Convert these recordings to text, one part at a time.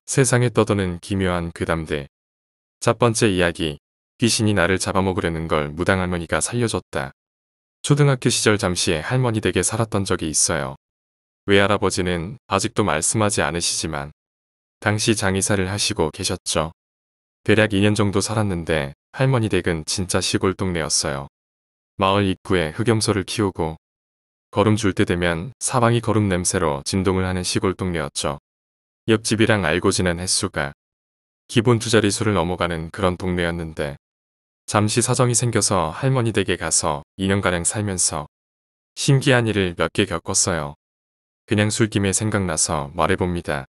세상에 떠도는 기묘한 괴담들. 첫 번째 이야기. 귀신이 나를 잡아먹으려는 걸 무당할머니가 살려줬다. 초등학교 시절 잠시 할머니 댁에 살았던 적이 있어요. 외할아버지는 아직도 말씀하지 않으시지만 당시 장의사를 하시고 계셨죠. 대략 2년 정도 살았는데 할머니 댁은 진짜 시골 동네였어요. 마을 입구에 흑염소를 키우고 걸음 줄 때 되면 사방이 걸음 냄새로 진동을 하는 시골 동네였죠. 옆집이랑 알고 지낸 횟수가 기본 2자릿수를 넘어가는 그런 동네였는데 잠시 사정이 생겨서 할머니 댁에 가서 2년가량 살면서 신기한 일을 몇 개 겪었어요. 그냥 술김에 생각나서 말해봅니다.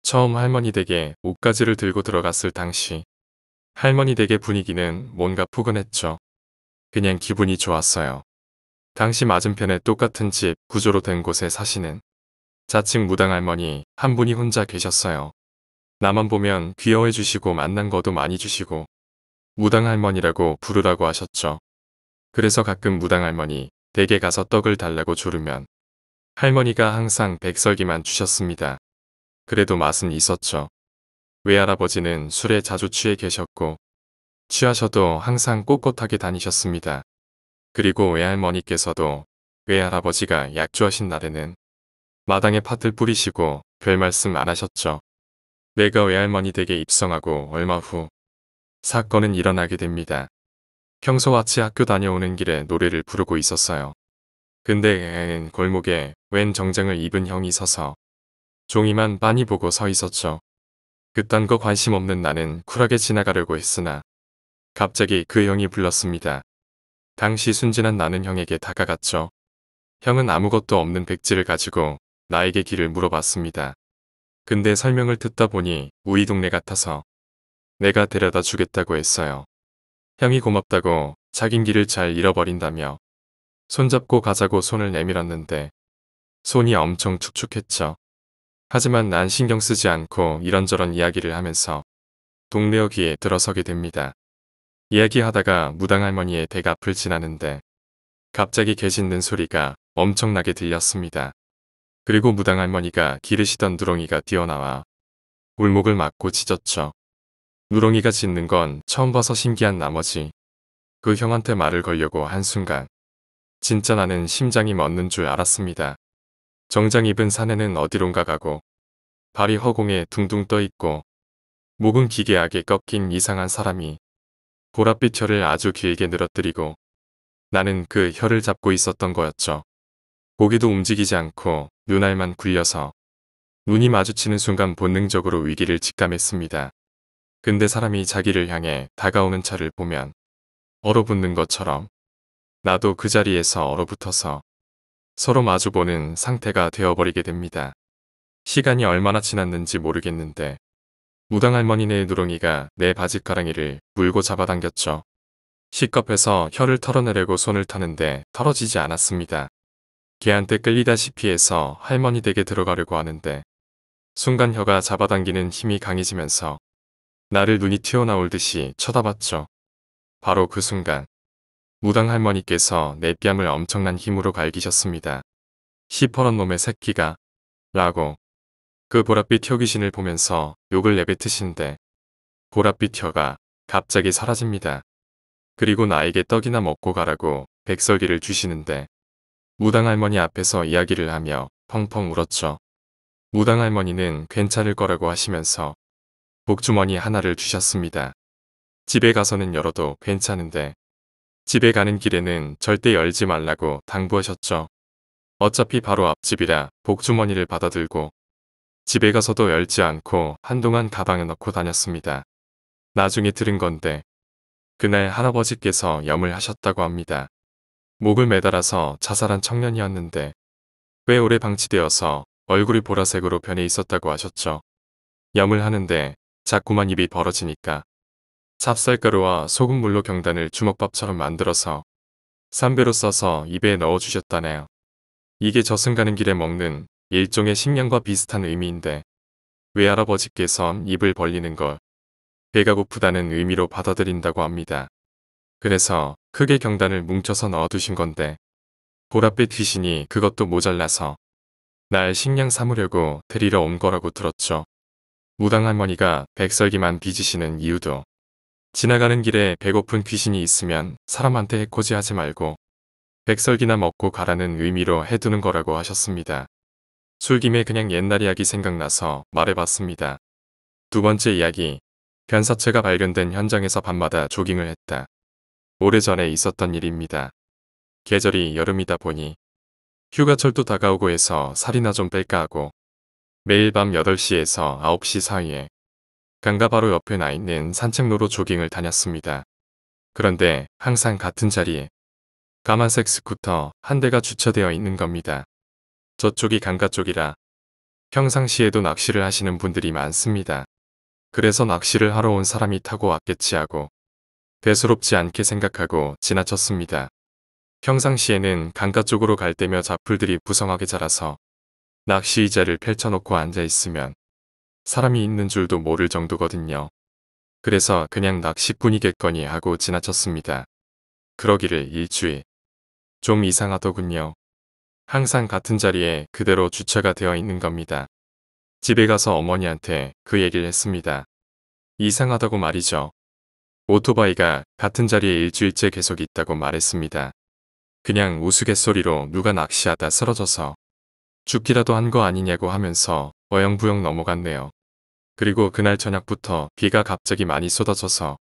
처음 할머니 댁에 옷가지를 들고 들어갔을 당시 할머니 댁의 분위기는 뭔가 푸근했죠. 그냥 기분이 좋았어요. 당시 맞은편에 똑같은 집 구조로 된 곳에 사시는 자칭 무당 할머니 한 분이 혼자 계셨어요. 나만 보면 귀여워해 주시고 만난 거도 많이 주시고 무당 할머니라고 부르라고 하셨죠. 그래서 가끔 무당 할머니 댁에 가서 떡을 달라고 조르면 할머니가 항상 백설기만 주셨습니다. 그래도 맛은 있었죠. 외할아버지는 술에 자주 취해 계셨고 취하셔도 항상 꼿꼿하게 다니셨습니다. 그리고 외할머니께서도 외할아버지가 약주하신 날에는 마당에 팥을 뿌리시고 별 말씀 안 하셨죠. 내가 외할머니 댁에 입성하고 얼마 후 사건은 일어나게 됩니다. 평소같이 학교 다녀오는 길에 노래를 부르고 있었어요. 근데 골목에 웬 정장을 입은 형이 서서 종이만 빤히 보고 서 있었죠. 그딴 거 관심 없는 나는 쿨하게 지나가려고 했으나 갑자기 그 형이 불렀습니다. 당시 순진한 나는 형에게 다가갔죠. 형은 아무것도 없는 백지를 가지고 나에게 길을 물어봤습니다. 근데 설명을 듣다 보니 우리 동네 같아서 내가 데려다 주겠다고 했어요. 형이 고맙다고 자긴 길을 잘 잃어버린다며 손잡고 가자고 손을 내밀었는데 손이 엄청 축축했죠. 하지만 난 신경 쓰지 않고 이런저런 이야기를 하면서 동네 어귀에 들어서게 됩니다. 이야기하다가 무당 할머니의 댁 앞을 지나는데 갑자기 개 짖는 소리가 엄청나게 들렸습니다. 그리고 무당 할머니가 기르시던 누렁이가 뛰어나와 울목을 맞고 짖었죠. 누렁이가 짖는 건 처음 봐서 신기한 나머지 그 형한테 말을 걸려고 한순간 진짜 나는 심장이 멎는 줄 알았습니다. 정장 입은 사내는 어디론가 가고 발이 허공에 둥둥 떠 있고 목은 기괴하게 꺾인 이상한 사람이 보랏빛 혀를 아주 길게 늘어뜨리고 나는 그 혀를 잡고 있었던 거였죠. 고개도 움직이지 않고 눈알만 굴려서 눈이 마주치는 순간 본능적으로 위기를 직감했습니다. 근데 사람이 자기를 향해 다가오는 차를 보면 얼어붙는 것처럼 나도 그 자리에서 얼어붙어서 서로 마주보는 상태가 되어버리게 됩니다. 시간이 얼마나 지났는지 모르겠는데 무당 할머니네 누렁이가 내 바짓가랑이를 물고 잡아당겼죠. 시겁해서 혀를 털어내려고 손을 타는데 털어지지 않았습니다. 개한테 끌리다시피 해서 할머니 댁에 들어가려고 하는데 순간 혀가 잡아당기는 힘이 강해지면서 나를 눈이 튀어나올 듯이 쳐다봤죠. 바로 그 순간 무당 할머니께서 내 뺨을 엄청난 힘으로 갈기셨습니다. 시퍼런 놈의 새끼가 라고 그 보랏빛 혀귀신을 보면서 욕을 내뱉으신데 보랏빛 혀가 갑자기 사라집니다. 그리고 나에게 떡이나 먹고 가라고 백설기를 주시는데 무당 할머니 앞에서 이야기를 하며 펑펑 울었죠. 무당 할머니는 괜찮을 거라고 하시면서 복주머니 하나를 주셨습니다. 집에 가서는 열어도 괜찮은데 집에 가는 길에는 절대 열지 말라고 당부하셨죠. 어차피 바로 앞집이라 복주머니를 받아들고 집에 가서도 열지 않고 한동안 가방에 넣고 다녔습니다. 나중에 들은 건데 그날 할아버지께서 염을 하셨다고 합니다. 목을 매달아서 자살한 청년이었는데 꽤 오래 방치되어서 얼굴이 보라색으로 변해 있었다고 하셨죠. 염을 하는데 자꾸만 입이 벌어지니까 찹쌀가루와 소금물로 경단을 주먹밥처럼 만들어서 삼배로 써서 입에 넣어주셨다네요. 이게 저승 가는 길에 먹는 일종의 식량과 비슷한 의미인데 외할아버지께선 입을 벌리는 걸 배가 고프다는 의미로 받아들인다고 합니다. 그래서 크게 경단을 뭉쳐서 넣어두신 건데 보랏빛 귀신이 그것도 모자라서 날 식량 삼으려고 데리러 온 거라고 들었죠. 무당 할머니가 백설기만 빚으시는 이유도 지나가는 길에 배고픈 귀신이 있으면 사람한테 해코지하지 말고 백설기나 먹고 가라는 의미로 해두는 거라고 하셨습니다. 술김에 그냥 옛날 이야기 생각나서 말해봤습니다. 두 번째 이야기. 변사체가 발견된 현장에서 밤마다 조깅을 했다. 오래전에 있었던 일입니다. 계절이 여름이다 보니 휴가철도 다가오고 해서 살이나 좀 뺄까 하고 매일 밤 8시에서 9시 사이에 강가 바로 옆에 나 있는 산책로로 조깅을 다녔습니다. 그런데 항상 같은 자리에 까만색 스쿠터 한 대가 주차되어 있는 겁니다. 저쪽이 강가 쪽이라 평상시에도 낚시를 하시는 분들이 많습니다. 그래서 낚시를 하러 온 사람이 타고 왔겠지 하고 대수롭지 않게 생각하고 지나쳤습니다. 평상시에는 강가 쪽으로 갈 때며 잡풀들이 부성하게 자라서 낚시 의자를 펼쳐놓고 앉아있으면 사람이 있는 줄도 모를 정도거든요. 그래서 그냥 낚시꾼이겠거니 하고 지나쳤습니다. 그러기를 일주일. 좀 이상하더군요. 항상 같은 자리에 그대로 주차가 되어 있는 겁니다. 집에 가서 어머니한테 그 얘기를 했습니다. 이상하다고 말이죠. 오토바이가 같은 자리에 일주일째 계속 있다고 말했습니다. 그냥 우스갯소리로 누가 낚시하다 쓰러져서 죽기라도 한 거 아니냐고 하면서 어영부영 넘어갔네요. 그리고 그날 저녁부터 비가 갑자기 많이 쏟아져서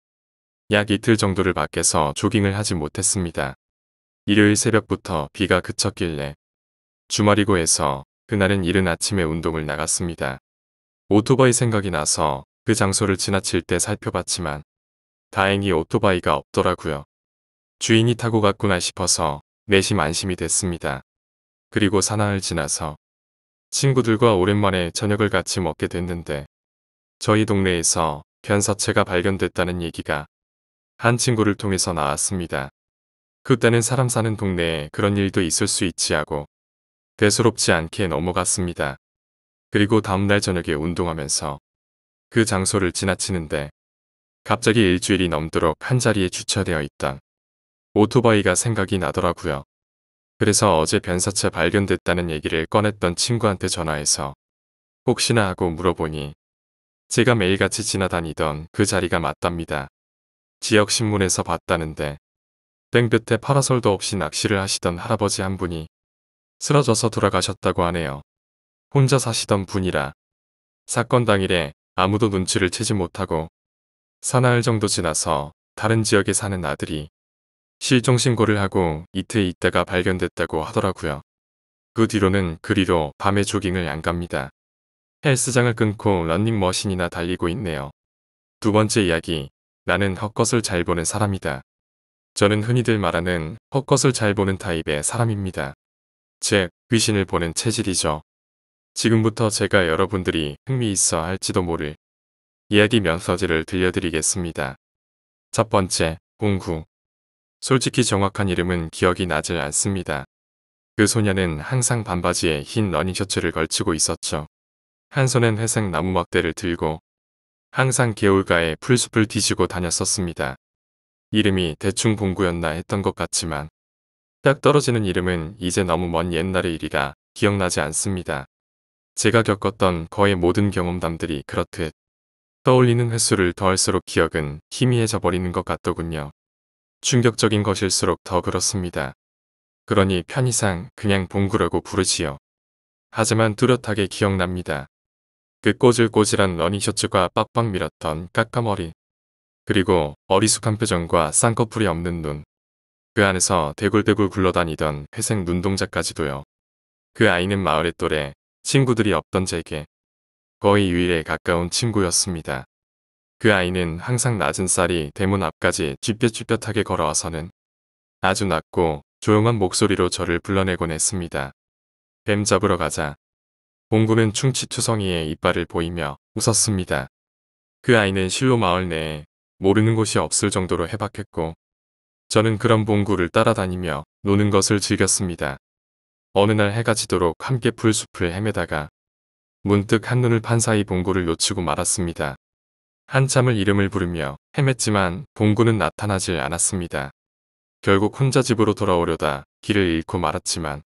약 이틀 정도를 밖에서 조깅을 하지 못했습니다. 일요일 새벽부터 비가 그쳤길래 주말이고 해서 그날은 이른 아침에 운동을 나갔습니다. 오토바이 생각이 나서 그 장소를 지나칠 때 살펴봤지만 다행히 오토바이가 없더라고요. 주인이 타고 갔구나 싶어서 내심 안심이 됐습니다. 그리고 사나흘 지나서 친구들과 오랜만에 저녁을 같이 먹게 됐는데 저희 동네에서 변사체가 발견됐다는 얘기가 한 친구를 통해서 나왔습니다. 그때는 사람 사는 동네에 그런 일도 있을 수 있지 하고 대수롭지 않게 넘어갔습니다. 그리고 다음날 저녁에 운동하면서 그 장소를 지나치는데 갑자기 일주일이 넘도록 한자리에 주차되어 있던 오토바이가 생각이 나더라고요. 그래서 어제 변사체 발견됐다는 얘기를 꺼냈던 친구한테 전화해서 혹시나 하고 물어보니 제가 매일같이 지나다니던 그 자리가 맞답니다. 지역신문에서 봤다는데 땡볕에 파라솔도 없이 낚시를 하시던 할아버지 한 분이 쓰러져서 돌아가셨다고 하네요. 혼자 사시던 분이라 사건 당일에 아무도 눈치를 채지 못하고 사나흘 정도 지나서 다른 지역에 사는 아들이 실종신고를 하고 이틀 있다가 발견됐다고 하더라고요. 그 뒤로는 그리로 밤에 조깅을 안 갑니다. 헬스장을 끊고 러닝머신이나 달리고 있네요. 두 번째 이야기. 나는 헛것을 잘 보는 사람이다. 저는 흔히들 말하는 헛것을 잘 보는 타입의 사람입니다. 즉, 귀신을 보는 체질이죠. 지금부터 제가 여러분들이 흥미있어 할지도 모를 이야기 면서지를 들려드리겠습니다. 첫 번째, 봉구. 솔직히 정확한 이름은 기억이 나질 않습니다. 그 소녀는 항상 반바지에 흰 러닝셔츠를 걸치고 있었죠. 한 손엔 회색 나무 막대를 들고 항상 개울가에 풀숲을 뒤지고 다녔었습니다. 이름이 대충 봉구였나 했던 것 같지만 딱 떨어지는 이름은 이제 너무 먼 옛날의 일이라 기억나지 않습니다. 제가 겪었던 거의 모든 경험담들이 그렇듯 떠올리는 횟수를 더할수록 기억은 희미해져 버리는 것 같더군요. 충격적인 것일수록 더 그렇습니다. 그러니 편의상 그냥 봉구라고 부르지요. 하지만 뚜렷하게 기억납니다. 그 꼬질꼬질한 러닝셔츠가 빡빡 밀었던 까까머리, 그리고 어리숙한 표정과 쌍꺼풀이 없는 눈, 그 안에서 대굴대굴 굴러다니던 회색 눈동자까지도요. 그 아이는 마을의 또래 친구들이 없던 제게 거의 유일에 가까운 친구였습니다. 그 아이는 항상 낮은 쌀이 대문 앞까지 쥐뼛쥐뼛하게 걸어와서는 아주 낮고 조용한 목소리로 저를 불러내곤 했습니다. 뱀 잡으러 가자. 봉구는 충치투성이의 이빨을 보이며 웃었습니다. 그 아이는 실로 마을 내에 모르는 곳이 없을 정도로 해박했고 저는 그런 봉구를 따라다니며 노는 것을 즐겼습니다. 어느 날 해가 지도록 함께 풀숲을 헤매다가 문득 한눈을 판 사이 봉구를 놓치고 말았습니다. 한참을 이름을 부르며 헤맸지만 봉구는 나타나질 않았습니다. 결국 혼자 집으로 돌아오려다 길을 잃고 말았지만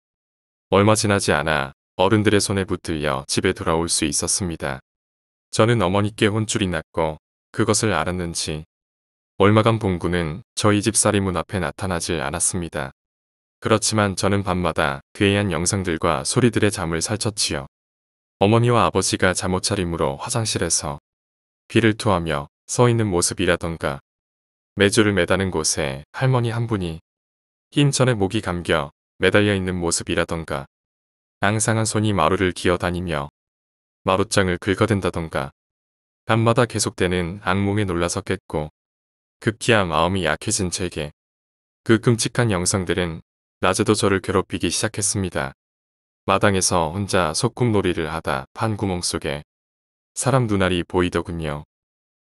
얼마 지나지 않아 어른들의 손에 붙들려 집에 돌아올 수 있었습니다. 저는 어머니께 혼쭐이 났고 그것을 알았는지 얼마간 봉구는 저희 집 사리 문 앞에 나타나질 않았습니다. 그렇지만 저는 밤마다 괴이한 영상들과 소리들의 잠을 설쳤지요. 어머니와 아버지가 잠옷 차림으로 화장실에서 귀를 토하며 서 있는 모습이라던가 메주를 매다는 곳에 할머니 한 분이 힘전에 목이 감겨 매달려 있는 모습이라던가 앙상한 손이 마루를 기어다니며 마루장을 긁어댄다던가 밤마다 계속되는 악몽에 놀라서 깼고 급기야 마음이 약해진 제게 그 끔찍한 영상들은 낮에도 저를 괴롭히기 시작했습니다. 마당에서 혼자 소꿉놀이를 하다 판 구멍 속에 사람 눈알이 보이더군요.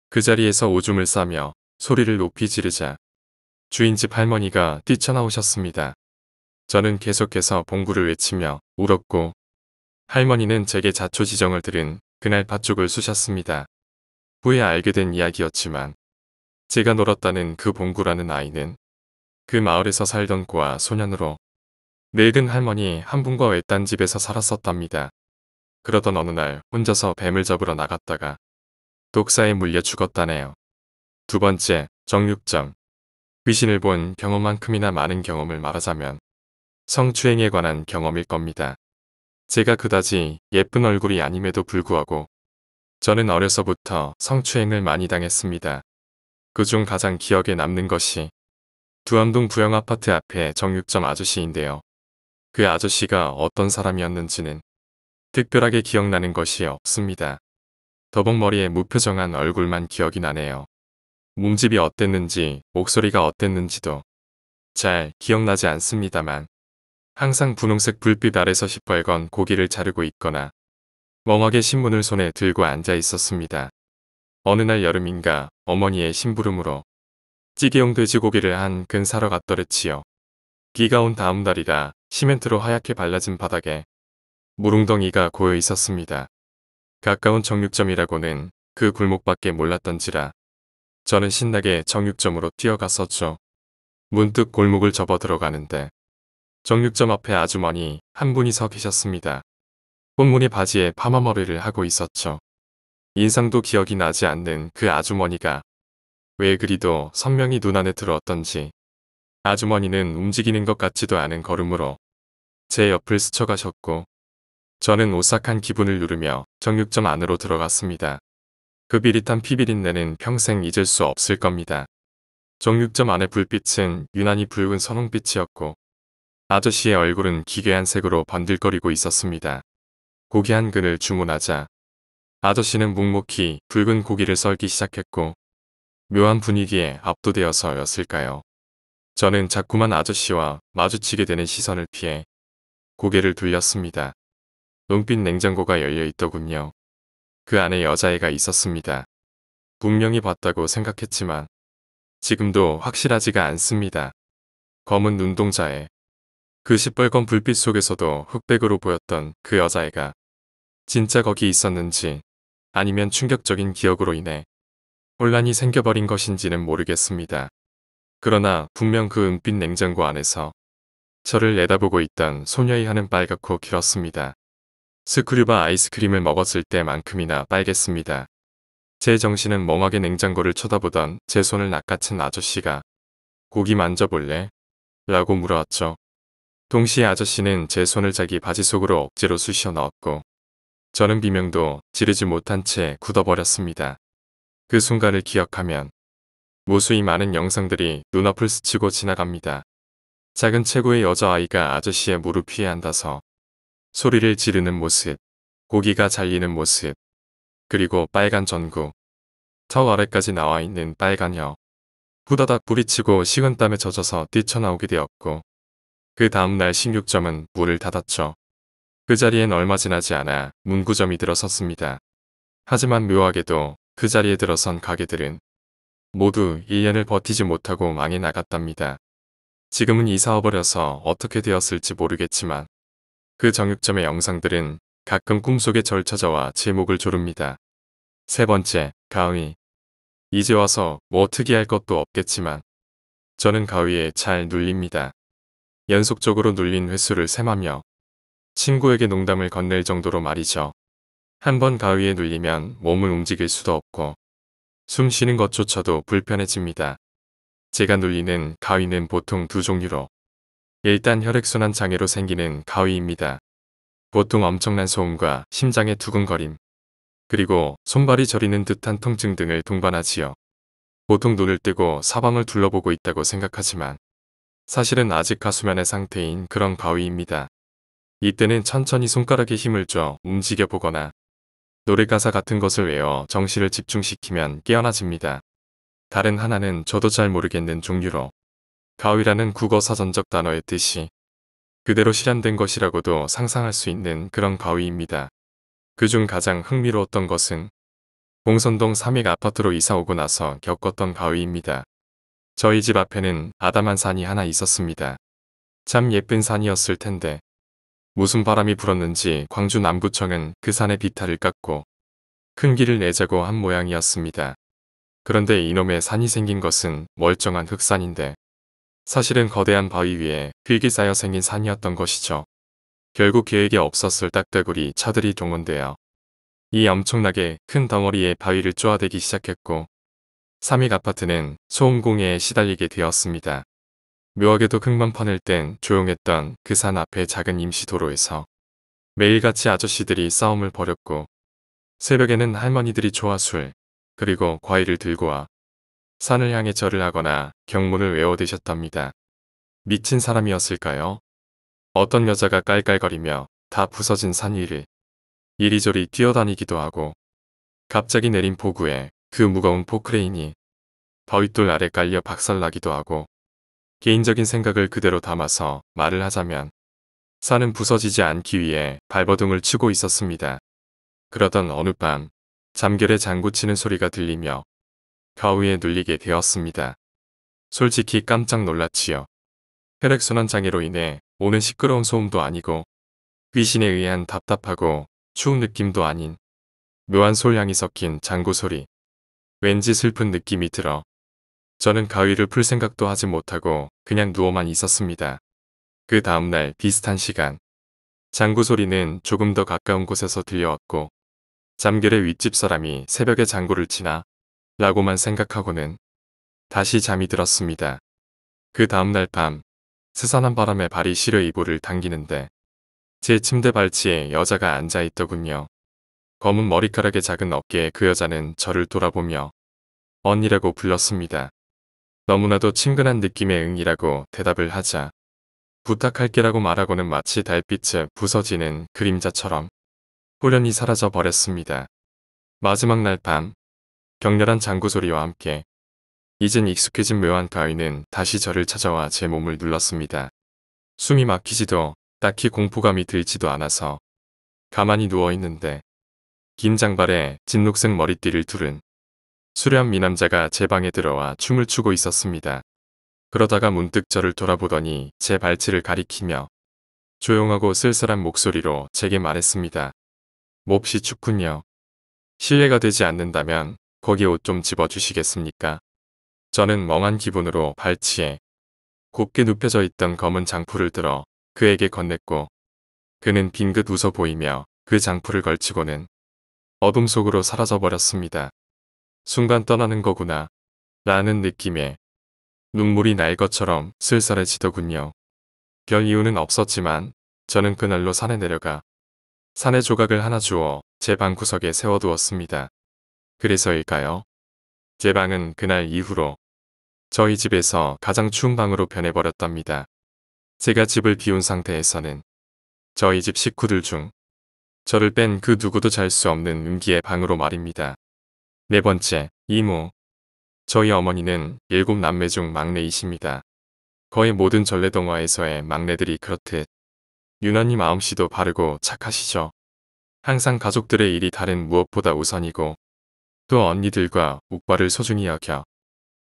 그 자리에서 오줌을 싸며 소리를 높이 지르자 주인집 할머니가 뛰쳐나오셨습니다. 저는 계속해서 봉구를 외치며 울었고 할머니는 제게 자초지정을 들은 그날 팥죽을 쑤셨습니다. 후에 알게 된 이야기였지만 제가 놀았다는 그 봉구라는 아이는 그 마을에서 살던 고아 소년으로 늙은 할머니 한 분과 외딴 집에서 살았었답니다. 그러던 어느 날 혼자서 뱀을 잡으러 나갔다가 독사에 물려 죽었다네요. 두 번째, 정육점. 귀신을 본 경험만큼이나 많은 경험을 말하자면 성추행에 관한 경험일 겁니다. 제가 그다지 예쁜 얼굴이 아님에도 불구하고 저는 어려서부터 성추행을 많이 당했습니다. 그중 가장 기억에 남는 것이 두암동 부영아파트 앞에 정육점 아저씨인데요. 그 아저씨가 어떤 사람이었는지는 특별하게 기억나는 것이 없습니다. 더벅머리에 무표정한 얼굴만 기억이 나네요. 몸집이 어땠는지 목소리가 어땠는지도 잘 기억나지 않습니다만 항상 분홍색 불빛 아래서 시뻘건 고기를 자르고 있거나 멍하게 신문을 손에 들고 앉아 있었습니다. 어느 날 여름인가 어머니의 심부름으로 찌개용 돼지고기를 한 근 사러 갔더랬지요. 비가 온 다음 날이라 시멘트로 하얗게 발라진 바닥에 무릉덩이가 고여 있었습니다. 가까운 정육점이라고는 그 굴목밖에 몰랐던지라 저는 신나게 정육점으로 뛰어갔었죠. 문득 골목을 접어 들어가는데 정육점 앞에 아주머니 한 분이 서 계셨습니다. 꽃무늬 바지에 파마머리를 하고 있었죠. 인상도 기억이 나지 않는 그 아주머니가 왜 그리도 선명히 눈안에 들어왔던지 아주머니는 움직이는 것 같지도 않은 걸음으로 제 옆을 스쳐가셨고 저는 오싹한 기분을 누르며 정육점 안으로 들어갔습니다. 그 비릿한 피비린내는 평생 잊을 수 없을 겁니다. 정육점 안의 불빛은 유난히 붉은 선홍빛이었고 아저씨의 얼굴은 기괴한 색으로 번들거리고 있었습니다. 고기 한 근을 주문하자 아저씨는 묵묵히 붉은 고기를 썰기 시작했고 묘한 분위기에 압도되어서였을까요. 저는 자꾸만 아저씨와 마주치게 되는 시선을 피해 고개를 돌렸습니다. 은빛 냉장고가 열려 있더군요. 그 안에 여자애가 있었습니다. 분명히 봤다고 생각했지만 지금도 확실하지가 않습니다. 검은 눈동자에 그 시뻘건 불빛 속에서도 흑백으로 보였던 그 여자애가 진짜 거기 있었는지 아니면 충격적인 기억으로 인해 혼란이 생겨버린 것인지는 모르겠습니다. 그러나 분명 그 은빛 냉장고 안에서 저를 내다보고 있던 소녀의 하는 빨갛고 길었습니다. 스크류바 아이스크림을 먹었을 때만큼이나 빨갰습니다. 제 정신은 멍하게 냉장고를 쳐다보던 제 손을 낚아챈 아저씨가 고기 만져볼래? 라고 물어왔죠. 동시에 아저씨는 제 손을 자기 바지 속으로 억지로 쑤셔 넣었고 저는 비명도 지르지 못한 채 굳어버렸습니다. 그 순간을 기억하면 무수히 많은 영상들이 눈앞을 스치고 지나갑니다. 작은 체구의 여자아이가 아저씨의 무릎 위에 앉아서 소리를 지르는 모습, 고기가 잘리는 모습, 그리고 빨간 전구, 턱 아래까지 나와 있는 빨간 혀, 후다닥 부리치고 식은땀에 젖어서 뛰쳐나오게 되었고 그 다음날 식육점은 문을 닫았죠. 그 자리엔 얼마 지나지 않아 문구점이 들어섰습니다. 하지만 묘하게도 그 자리에 들어선 가게들은 모두 1년을 버티지 못하고 망해 나갔답니다. 지금은 이사 와버려서 어떻게 되었을지 모르겠지만 그 정육점의 영상들은 가끔 꿈속에 절 찾아와 제 목을 조릅니다. 세 번째, 가위. 이제 와서 뭐 특이할 것도 없겠지만 저는 가위에 잘 눌립니다. 연속적으로 눌린 횟수를 셈하며 친구에게 농담을 건넬 정도로 말이죠. 한번 가위에 눌리면 몸을 움직일 수도 없고 숨 쉬는 것조차도 불편해집니다. 제가 눌리는 가위는 보통 두 종류로 일단 혈액순환 장애로 생기는 가위입니다. 보통 엄청난 소음과 심장의 두근거림, 그리고 손발이 저리는 듯한 통증 등을 동반하지요. 보통 눈을 뜨고 사방을 둘러보고 있다고 생각하지만 사실은 아직 가수면의 상태인 그런 가위입니다. 이때는 천천히 손가락에 힘을 줘 움직여 보거나 노래 가사 같은 것을 외워 정신을 집중시키면 깨어나집니다. 다른 하나는 저도 잘 모르겠는 종류로 가위라는 국어 사전적 단어의 뜻이 그대로 실현된 것이라고도 상상할 수 있는 그런 가위입니다. 그중 가장 흥미로웠던 것은 봉선동 삼익 아파트로 이사오고 나서 겪었던 가위입니다. 저희 집 앞에는 아담한 산이 하나 있었습니다. 참 예쁜 산이었을 텐데 무슨 바람이 불었는지 광주 남구청은 그 산의 비탈을 깎고 큰 길을 내자고 한 모양이었습니다. 그런데 이놈의 산이 생긴 것은 멀쩡한 흙산인데 사실은 거대한 바위 위에 흙이 쌓여 생긴 산이었던 것이죠. 결국 계획에 없었을 딱대구리 차들이 동원되어 이 엄청나게 큰 덩어리에 바위를 쪼아대기 시작했고 삼익 아파트는 소음공해에 시달리게 되었습니다. 묘하게도 흙만 퍼낼 땐 조용했던 그 산 앞의 작은 임시도로에서 매일같이 아저씨들이 싸움을 벌였고 새벽에는 할머니들이 조화술 그리고 과일을 들고 와 산을 향해 절을 하거나 경문을 외워대셨답니다. 미친 사람이었을까요? 어떤 여자가 깔깔거리며 다 부서진 산 위를 이리저리 뛰어다니기도 하고 갑자기 내린 폭우에 그 무거운 포크레인이 바윗돌 아래 깔려 박살나기도 하고 개인적인 생각을 그대로 담아서 말을 하자면 산은 부서지지 않기 위해 발버둥을 치고 있었습니다. 그러던 어느 밤 잠결에 장구치는 소리가 들리며 가위에 눌리게 되었습니다. 솔직히 깜짝 놀랐지요. 혈액순환 장애로 인해 오는 시끄러운 소음도 아니고 귀신에 의한 답답하고 추운 느낌도 아닌 묘한 솔향이 섞인 장구 소리. 왠지 슬픈 느낌이 들어 저는 가위를 풀 생각도 하지 못하고 그냥 누워만 있었습니다. 그 다음날 비슷한 시간 장구 소리는 조금 더 가까운 곳에서 들려왔고 잠결에 윗집 사람이 새벽에 장구를 치나 라고만 생각하고는 다시 잠이 들었습니다. 그 다음날 밤 스산한 바람에 발이 시려 이불을 당기는데 제 침대 발치에 여자가 앉아있더군요. 검은 머리카락의 작은 어깨에 그 여자는 저를 돌아보며 언니라고 불렀습니다. 너무나도 친근한 느낌의 응이라고 대답을 하자 부탁할게라고 말하고는 마치 달빛에 부서지는 그림자처럼 호련히 사라져 버렸습니다. 마지막 날 밤 격렬한 장구 소리와 함께 이젠 익숙해진 묘한 가위는 다시 저를 찾아와 제 몸을 눌렀습니다. 숨이 막히지도 딱히 공포감이 들지도 않아서 가만히 누워있는데 긴 장발에 진녹색 머리띠를 두른 수려한 미남자가 제 방에 들어와 춤을 추고 있었습니다. 그러다가 문득 저를 돌아보더니 제 발치를 가리키며 조용하고 쓸쓸한 목소리로 제게 말했습니다. 몹시 춥군요. 실례가 되지 않는다면 거기에 옷 좀 집어주시겠습니까? 저는 멍한 기분으로 발치에 곱게 눕혀져 있던 검은 장풀을 들어 그에게 건넸고 그는 빙긋 웃어 보이며 그 장풀을 걸치고는 어둠 속으로 사라져버렸습니다. 순간 떠나는 거구나 라는 느낌에 눈물이 날 것처럼 쓸쓸해지더군요. 별 이유는 없었지만 저는 그날로 산에 내려가 산의 조각을 하나 주워 제 방구석에 세워두었습니다. 그래서일까요? 제 방은 그날 이후로 저희 집에서 가장 추운 방으로 변해버렸답니다. 제가 집을 비운 상태에서는 저희 집 식구들 중 저를 뺀 그 누구도 잘 수 없는 음기의 방으로 말입니다. 네 번째, 이모. 저희 어머니는 7남매 중 막내이십니다. 거의 모든 전래동화에서의 막내들이 그렇듯 유난히 마음씨도 바르고 착하시죠. 항상 가족들의 일이 다른 무엇보다 우선이고 또 언니들과 오빠를 소중히 여겨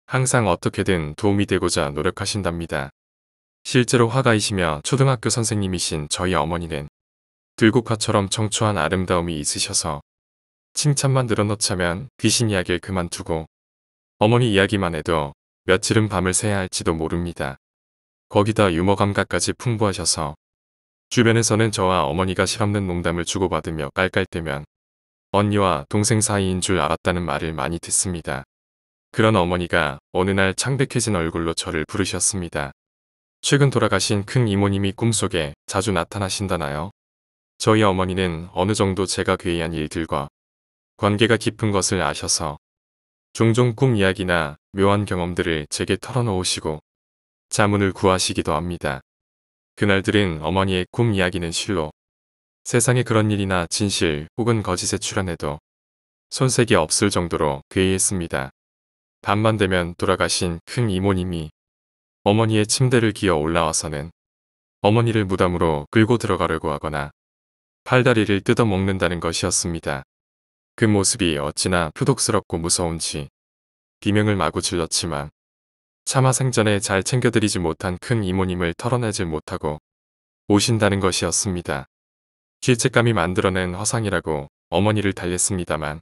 항상 어떻게든 도움이 되고자 노력하신답니다. 실제로 화가이시며 초등학교 선생님이신 저희 어머니는 들국화처럼 청초한 아름다움이 있으셔서 칭찬만 늘어놓자면 귀신 이야기를 그만두고 어머니 이야기만 해도 며칠은 밤을 새야 할지도 모릅니다. 거기다 유머 감각까지 풍부하셔서 주변에서는 저와 어머니가 실없는 농담을 주고받으며 깔깔대면 언니와 동생 사이인 줄 알았다는 말을 많이 듣습니다. 그런 어머니가 어느 날 창백해진 얼굴로 저를 부르셨습니다. 최근 돌아가신 큰 이모님이 꿈속에 자주 나타나신다나요? 저희 어머니는 어느 정도 제가 괴이한 일들과 관계가 깊은 것을 아셔서 종종 꿈 이야기나 묘한 경험들을 제게 털어놓으시고 자문을 구하시기도 합니다. 그날들은 어머니의 꿈 이야기는 실로 세상에 그런 일이나 진실 혹은 거짓에 출연해도 손색이 없을 정도로 괴이했습니다. 밤만 되면 돌아가신 큰 이모님이 어머니의 침대를 기어 올라와서는 어머니를 무덤으로 끌고 들어가려고 하거나 팔다리를 뜯어먹는다는 것이었습니다. 그 모습이 어찌나 표독스럽고 무서운지 비명을 마구 질렀지만 차마 생전에 잘 챙겨드리지 못한 큰 이모님을 털어내질 못하고 오신다는 것이었습니다. 죄책감이 만들어낸 화상이라고 어머니를 달랬습니다만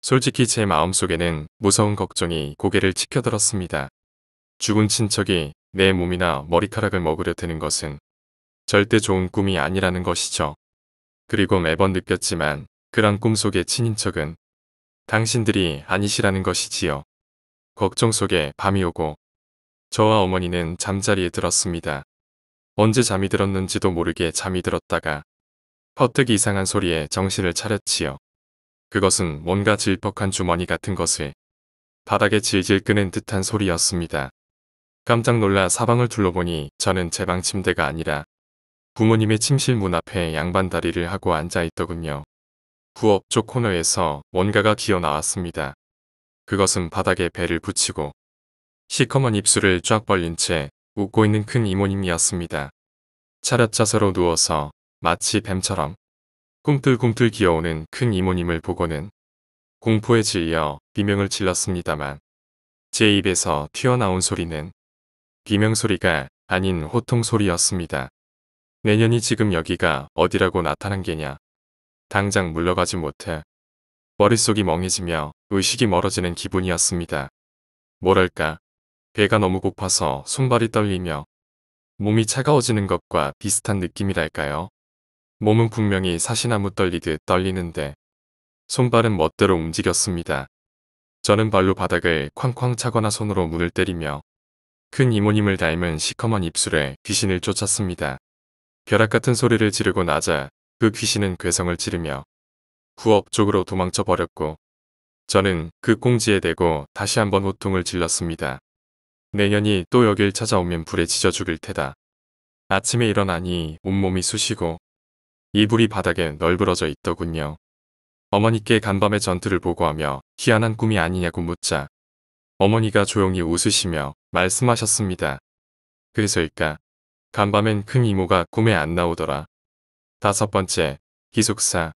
솔직히 제 마음속에는 무서운 걱정이 고개를 치켜들었습니다. 죽은 친척이 내 몸이나 머리카락을 먹으려 드는 것은 절대 좋은 꿈이 아니라는 것이죠. 그리고 매번 느꼈지만 그런 꿈속의 친인척은 당신들이 아니시라는 것이지요. 걱정 속에 밤이 오고 저와 어머니는 잠자리에 들었습니다. 언제 잠이 들었는지도 모르게 잠이 들었다가 퍼뜩 이상한 소리에 정신을 차렸지요. 그것은 뭔가 질퍽한 주머니 같은 것을 바닥에 질질 끄는 듯한 소리였습니다. 깜짝 놀라 사방을 둘러보니 저는 제 방 침대가 아니라 부모님의 침실 문 앞에 양반 다리를 하고 앉아 있더군요. 부엌 쪽 코너에서 뭔가가 기어 나왔습니다. 그것은 바닥에 배를 붙이고 시커먼 입술을 쫙 벌린 채 웃고 있는 큰 이모님이었습니다. 차렷자세로 누워서 마치 뱀처럼 꿈틀꿈틀 기어오는 큰 이모님을 보고는 공포에 질려 비명을 질렀습니다만 제 입에서 튀어나온 소리는 비명소리가 아닌 호통소리였습니다. 내년이 지금 여기가 어디라고 나타난 게냐. 당장 물러가지 못해. 머릿속이 멍해지며 의식이 멀어지는 기분이었습니다. 뭐랄까, 배가 너무 고파서 손발이 떨리며 몸이 차가워지는 것과 비슷한 느낌이랄까요. 몸은 분명히 사시나무 떨리듯 떨리는데 손발은 멋대로 움직였습니다. 저는 발로 바닥을 쾅쾅 차거나 손으로 문을 때리며 큰 이모님을 닮은 시커먼 입술에 귀신을 쫓았습니다. 벼락 같은 소리를 지르고 나자 그 귀신은 괴성을 지르며 부엌 쪽으로 도망쳐 버렸고 저는 그 꽁지에 대고 다시 한번 호통을 질렀습니다. 내년이 또 여길 찾아오면 불에 지져 죽일 테다. 아침에 일어나니 온몸이 쑤시고 이불이 바닥에 널브러져 있더군요. 어머니께 간밤의 전투를 보고하며 희한한 꿈이 아니냐고 묻자 어머니가 조용히 웃으시며 말씀하셨습니다. 그래서일까? 간밤엔 큰 이모가 꿈에 안 나오더라. 5번째, 기숙사.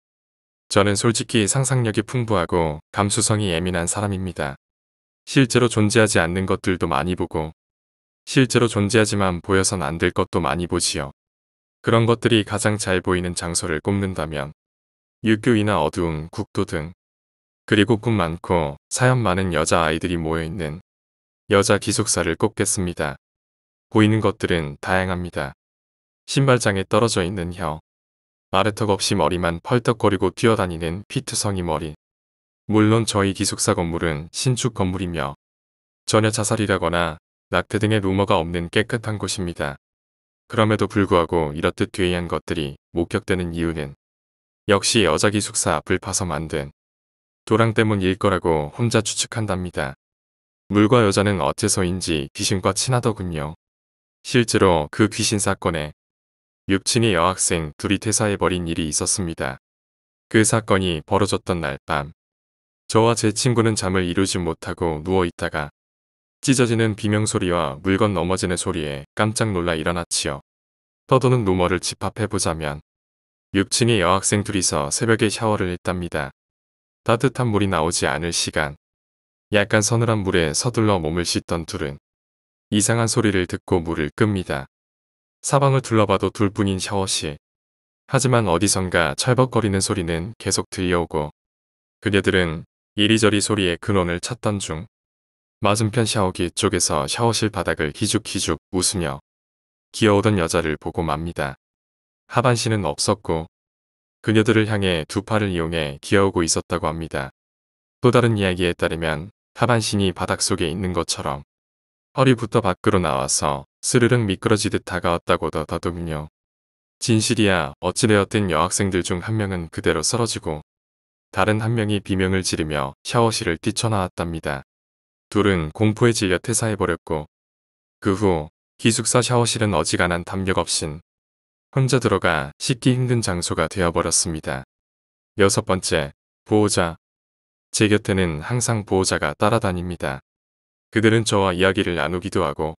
저는 솔직히 상상력이 풍부하고 감수성이 예민한 사람입니다. 실제로 존재하지 않는 것들도 많이 보고 실제로 존재하지만 보여선 안 될 것도 많이 보지요. 그런 것들이 가장 잘 보이는 장소를 꼽는다면 육교이나 어두운 국도 등 그리고 꿈 많고 사연 많은 여자아이들이 모여있는 여자 기숙사를 꼽겠습니다. 보이는 것들은 다양합니다. 신발장에 떨어져 있는 혀, 아래턱 없이 머리만 펄떡거리고 뛰어다니는 피투성이 머리. 물론 저희 기숙사 건물은 신축 건물이며 전혀 자살이라거나 낙태 등의 루머가 없는 깨끗한 곳입니다. 그럼에도 불구하고 이렇듯 괴이한 것들이 목격되는 이유는 역시 여자 기숙사 앞을 파서 만든 도랑 때문일 거라고 혼자 추측한답니다. 물과 여자는 어째서인지 귀신과 친하더군요. 실제로 그 귀신 사건에 육친이 여학생 둘이 퇴사해버린 일이 있었습니다. 그 사건이 벌어졌던 날 밤 저와 제 친구는 잠을 이루지 못하고 누워있다가 찢어지는 비명소리와 물건 넘어지는 소리에 깜짝 놀라 일어났지요. 떠도는 루머를 집합해보자면 육친이 여학생 둘이서 새벽에 샤워를 했답니다. 따뜻한 물이 나오지 않을 시간 약간 서늘한 물에 서둘러 몸을 씻던 둘은 이상한 소리를 듣고 물을 끕니다. 사방을 둘러봐도 둘뿐인 샤워실. 하지만 어디선가 철벅거리는 소리는 계속 들려오고 그녀들은 이리저리 소리의 근원을 찾던 중 맞은편 샤워기 쪽에서 샤워실 바닥을 희죽희죽 웃으며 기어오던 여자를 보고 맙니다. 하반신은 없었고 그녀들을 향해 두 팔을 이용해 기어오고 있었다고 합니다. 또 다른 이야기에 따르면 하반신이 바닥속에 있는 것처럼 허리부터 밖으로 나와서 스르륵 미끄러지듯 다가왔다고도 하더군요. 진실이야 어찌되었든 여학생들 중 한 명은 그대로 쓰러지고 다른 한 명이 비명을 지르며 샤워실을 뛰쳐나왔답니다. 둘은 공포에 질려 퇴사해버렸고 그 후 기숙사 샤워실은 어지간한 담력 없인 혼자 들어가 씻기 힘든 장소가 되어버렸습니다. 여섯 번째, 보호자. 제 곁에는 항상 보호자가 따라다닙니다. 그들은 저와 이야기를 나누기도 하고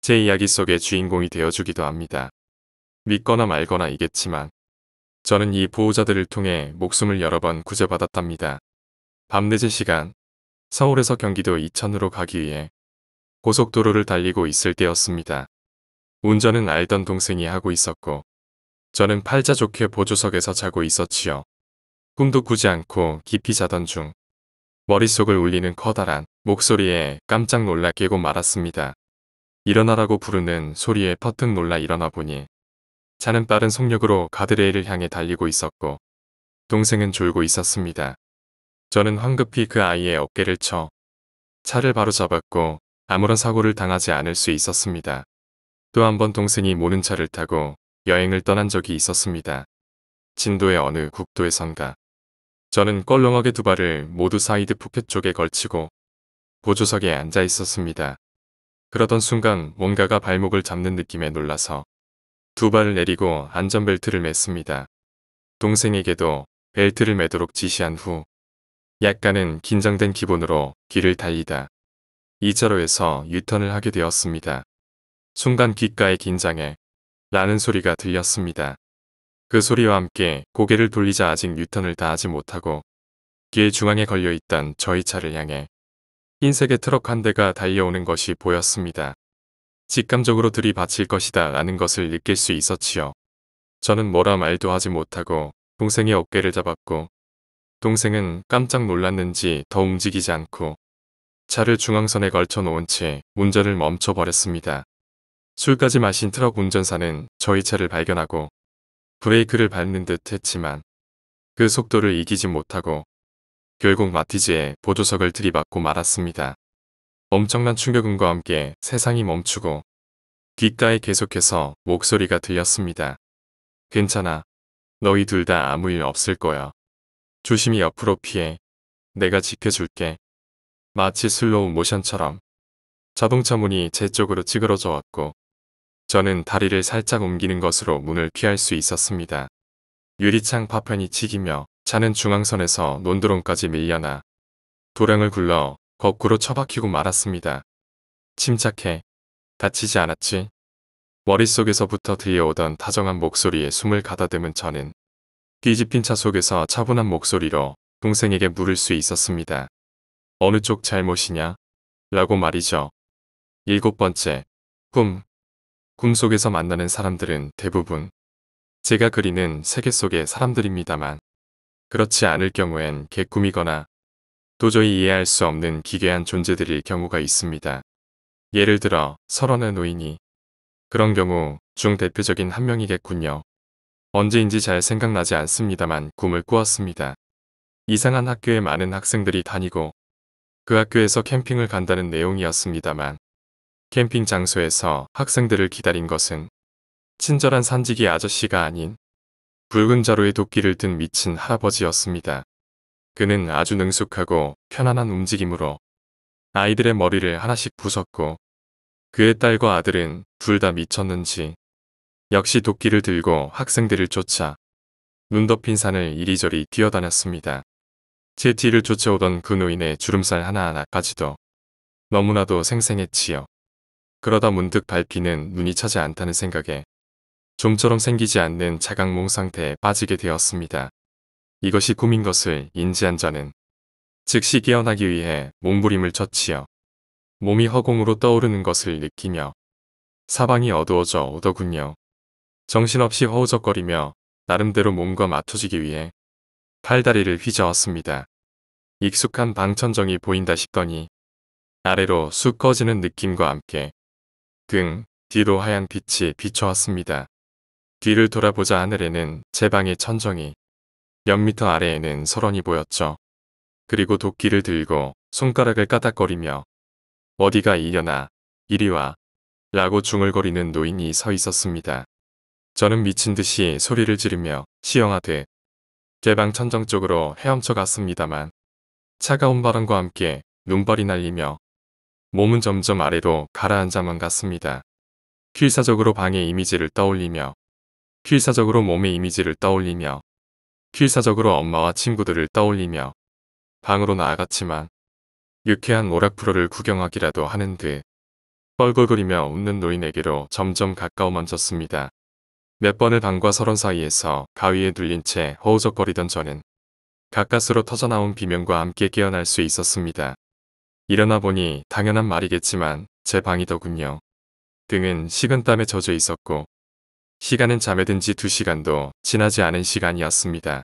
제 이야기 속의 주인공이 되어주기도 합니다. 믿거나 말거나이겠지만 저는 이 보호자들을 통해 목숨을 여러 번 구제받았답니다. 밤늦은 시간, 서울에서 경기도 이천으로 가기 위해 고속도로를 달리고 있을 때였습니다. 운전은 알던 동생이 하고 있었고 저는 팔자 좋게 보조석에서 자고 있었지요. 꿈도 꾸지 않고 깊이 자던 중 머릿속을 울리는 커다란 목소리에 깜짝 놀라 깨고 말았습니다. 일어나라고 부르는 소리에 퍼뜩 놀라 일어나 보니 차는 빠른 속력으로 가드레일을 향해 달리고 있었고 동생은 졸고 있었습니다. 저는 황급히 그 아이의 어깨를 쳐 차를 바로 잡았고 아무런 사고를 당하지 않을 수 있었습니다. 또 한 번 동생이 모는 차를 타고 여행을 떠난 적이 있었습니다. 진도의 어느 국도에선가. 저는 껄렁하게 두 발을 모두 사이드 포켓 쪽에 걸치고 보조석에 앉아 있었습니다. 그러던 순간 뭔가가 발목을 잡는 느낌에 놀라서 두 발을 내리고 안전벨트를 맸습니다. 동생에게도 벨트를 매도록 지시한 후 약간은 긴장된 기분으로 길을 달리다 2차로에서 유턴을 하게 되었습니다. 순간 귓가에 긴장해 라는 소리가 들렸습니다. 그 소리와 함께 고개를 돌리자 아직 유턴을 다 하지 못하고 길 중앙에 걸려있던 저희 차를 향해 흰색의 트럭 한 대가 달려오는 것이 보였습니다. 직감적으로 들이받칠 것이다 라는 것을 느낄 수 있었지요. 저는 뭐라 말도 하지 못하고 동생의 어깨를 잡았고 동생은 깜짝 놀랐는지 더 움직이지 않고 차를 중앙선에 걸쳐 놓은 채 운전을 멈춰버렸습니다. 술까지 마신 트럭 운전사는 저희 차를 발견하고 브레이크를 밟는 듯 했지만 그 속도를 이기지 못하고 결국 마티즈에 보조석을 들이받고 말았습니다. 엄청난 충격음과 함께 세상이 멈추고 귓가에 계속해서 목소리가 들렸습니다. 괜찮아. 너희 둘 다 아무 일 없을 거야. 조심히 옆으로 피해. 내가 지켜줄게. 마치 슬로우 모션처럼 자동차 문이 제 쪽으로 찌그러져 왔고 저는 다리를 살짝 옮기는 것으로 문을 피할 수 있었습니다. 유리창 파편이 튀기며 차는 중앙선에서 논두렁까지 밀려나 도량을 굴러 거꾸로 처박히고 말았습니다. 침착해. 다치지 않았지? 머릿속에서부터 들려오던 다정한 목소리에 숨을 가다듬은 저는 뒤집힌 차 속에서 차분한 목소리로 동생에게 물을 수 있었습니다. 어느 쪽 잘못이냐? 라고 말이죠. 7번째, 꿈속에서 만나는 사람들은 대부분 제가 그리는 세계 속의 사람들입니다만 그렇지 않을 경우엔 개꿈이거나 도저히 이해할 수 없는 기괴한 존재들일 경우가 있습니다. 예를 들어 설원의 노인이 그런 경우 중 대표적인 한 명이겠군요. 언제인지 잘 생각나지 않습니다만 꿈을 꾸었습니다. 이상한 학교에 많은 학생들이 다니고 그 학교에서 캠핑을 간다는 내용이었습니다만 캠핑 장소에서 학생들을 기다린 것은 친절한 산지기 아저씨가 아닌 붉은 자루에 도끼를 든 미친 할아버지였습니다. 그는 아주 능숙하고 편안한 움직임으로 아이들의 머리를 하나씩 부쉈고 그의 딸과 아들은 둘 다 미쳤는지 역시 도끼를 들고 학생들을 쫓아 눈 덮인 산을 이리저리 뛰어다녔습니다. 제 뒤를 쫓아오던 그 노인의 주름살 하나하나까지도 너무나도 생생했지요. 그러다 문득 밟히는 눈이 차지 않다는 생각에 좀처럼 생기지 않는 자각몽 상태에 빠지게 되었습니다. 이것이 꿈인 것을 인지한 저는 즉시 깨어나기 위해 몸부림을 쳤지요. 몸이 허공으로 떠오르는 것을 느끼며 사방이 어두워져 오더군요. 정신없이 허우적거리며 나름대로 몸과 맞춰지기 위해 팔다리를 휘저었습니다. 익숙한 방천정이 보인다 싶더니 아래로 쑥 꺼지는 느낌과 함께 등 뒤로 하얀 빛이 비춰왔습니다. 뒤를 돌아보자 하늘에는 제 방의 천정이 몇 미터 아래에는 설원이 보였죠. 그리고 도끼를 들고 손가락을 까닥거리며 어디가 이려나 이리 와 라고 중얼거리는 노인이 서 있었습니다. 저는 미친 듯이 소리를 지르며 시영하듯 개방 천정 쪽으로 헤엄쳐 갔습니다만 차가운 바람과 함께 눈발이 날리며 몸은 점점 아래로 가라앉아만 갔습니다. 필사적으로 방의 이미지를 떠올리며 필사적으로 몸의 이미지를 떠올리며 필사적으로 엄마와 친구들을 떠올리며 방으로 나아갔지만 유쾌한 오락 프로를 구경하기라도 하는 듯 뻘골거리며 웃는 노인에게로 점점 가까워만 졌습니다. 몇 번을 방과 서론 사이에서 가위에 눌린 채 허우적거리던 저는 가까스로 터져나온 비명과 함께 깨어날 수 있었습니다. 일어나 보니 당연한 말이겠지만 제 방이더군요. 등은 식은땀에 젖어 있었고 시간은 잠에 든 지 2시간도 지나지 않은 시간이었습니다.